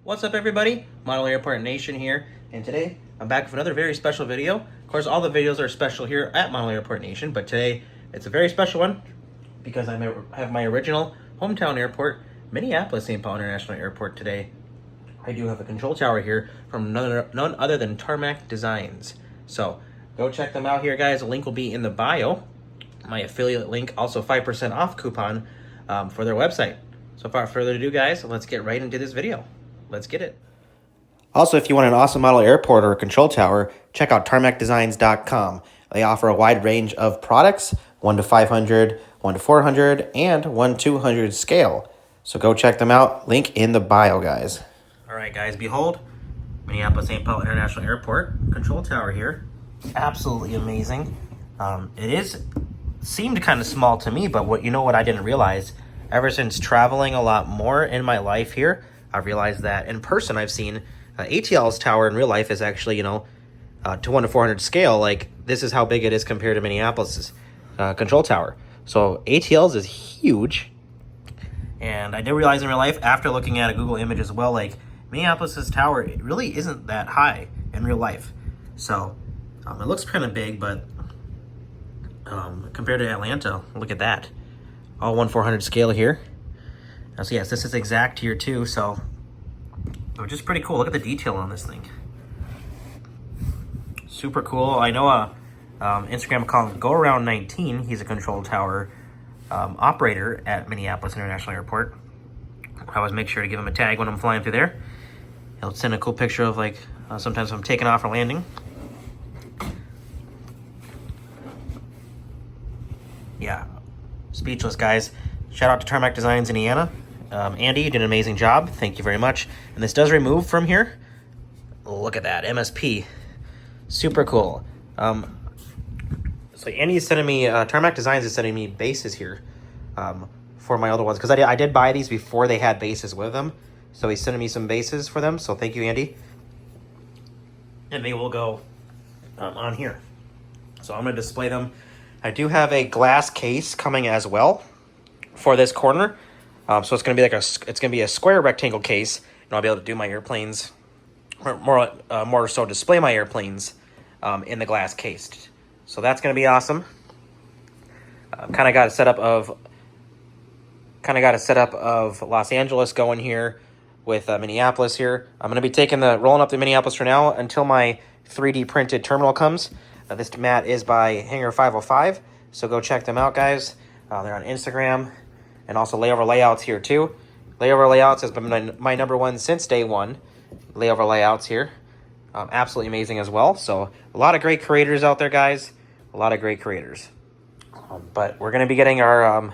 What's up, everybody? Model Airport Nation here, and today I'm back with another very special video. Of course, all the videos are special here at Model Airport Nation, but today it's a very special one because I have my original hometown airport, Minneapolis-St. Paul International Airport today. I do have a control tower here from none other than Tarmac Designs. So go check them out here, guys. The link will be in the bio. My affiliate link, also 5% off coupon for their website. So without further ado, guys, let's get right into this video. Let's get it. Also, if you want an awesome model airport or a control tower, check out tarmacdesigns.com. They offer a wide range of products, 1 to 500, 1 to 400, and 1 to 200 scale. So go check them out. Link in the bio, guys. All right, guys, behold, Minneapolis-St. Paul International Airport control tower here. Absolutely amazing. It seemed kind of small to me, but what I didn't realize, ever since traveling a lot more in my life here, I've realized that in person I've seen ATL's tower in real life is actually, to 1 to 400 scale. Like, this is how big it is compared to Minneapolis's control tower. So ATL's is huge. And I did realize in real life, after looking at a Google image as well, like, Minneapolis's tower, it really isn't that high in real life. So it looks kind of big, but compared to Atlanta, look at that. All 1/400 scale here. So yes, this is exact here too, so which is pretty cool. Look at the detail on this thing. Super cool. I know Instagram account Go Around 19. He's a control tower operator at Minneapolis International Airport. I always make sure to give him a tag when I'm flying through there. He'll send a cool picture of, like, sometimes I'm taking off or landing. Yeah, speechless, guys. Shout out to Tarmac Designs, Indiana. Andy, you did an amazing job. Thank you very much. And this does remove from here. Look at that, MSP. Super cool. So Andy is sending me, Tarmac Designs is sending me bases here for my other ones. Because I did buy these before they had bases with them. So he's sending me some bases for them. So thank you, Andy. And they will go on here. So I'm going to display them. I do have a glass case coming as well for this corner. So it's going to be a square rectangle case, and I'll be able to do my airplanes, or more so display my airplanes in the glass case. So that's going to be awesome. Kind of got a setup of Los Angeles going here with Minneapolis here. I'm going to be rolling up the Minneapolis for now until my 3D printed terminal comes. This mat is by Hangar 505, so go check them out, guys. They're on Instagram. And also layover layouts here too. Layover layouts has been my number one since day one. Layover layouts here. Absolutely amazing as well. So a lot of great creators out there, guys. A lot of great creators. But we're going to be getting our, a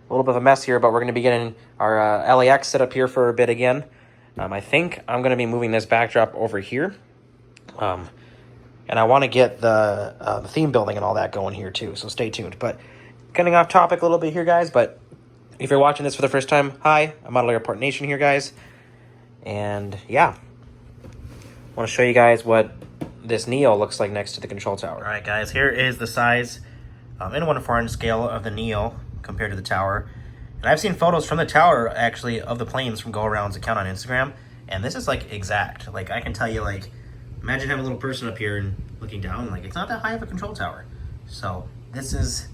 little bit of a mess here, but we're going to be getting our LAX set up here for a bit again. I think I'm going to be moving this backdrop over here. And I want to get the theme building and all that going here too. So stay tuned. But getting off topic a little bit here, guys. But if you're watching this for the first time, hi, I'm Model Airport Nation here, guys. And yeah, I want to show you guys what this Neo looks like next to the control tower. All right, guys, here is the size in 1 to 400 scale of the Neo compared to the tower. And I've seen photos from the tower, actually, of the planes from Go Around's account on Instagram. And this is, like, exact. Like, I can tell you, like, imagine having a little person up here and looking down. Like, it's not that high of a control tower. So this is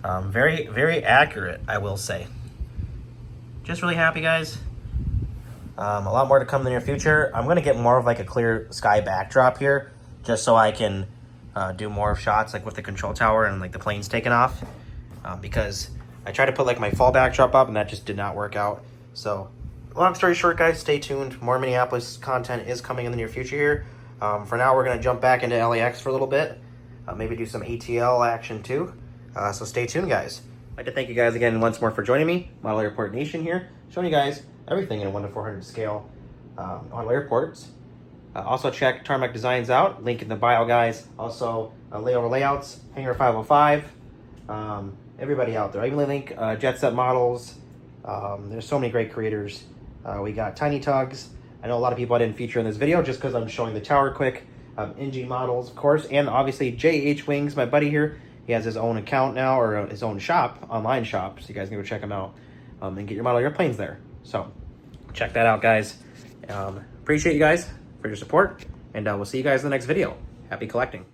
very, very accurate, I will say. Just really happy, guys. A lot more to come in the near future. I'm going to get more of like a clear sky backdrop here, just so I can do more shots like with the control tower and like the planes taking off. Because I tried to put like my fall backdrop up and that just did not work out. So long story short, guys, stay tuned. More Minneapolis content is coming in the near future here. For now, we're going to jump back into LAX for a little bit. Maybe do some ATL action too. So stay tuned, guys. I'd like to thank you guys again once more for joining me. Model Airport Nation here, showing you guys everything in a 1 to 400 scale model airports. Also check Tarmac Designs out, link in the bio, guys. Also layover layouts, Hangar 505. Everybody out there. I even link Jet Set Models. There's so many great creators. We got Tiny Tugs. I know a lot of people I didn't feature in this video just because I'm showing the tower quick. NG Models, of course, and obviously JH Wings, my buddy here. He has his own account now, or his own shop, online shop, so you guys can go check him out and get your model airplanes there. So check that out, guys. Appreciate you guys for your support, and we'll see you guys in the next video. Happy collecting.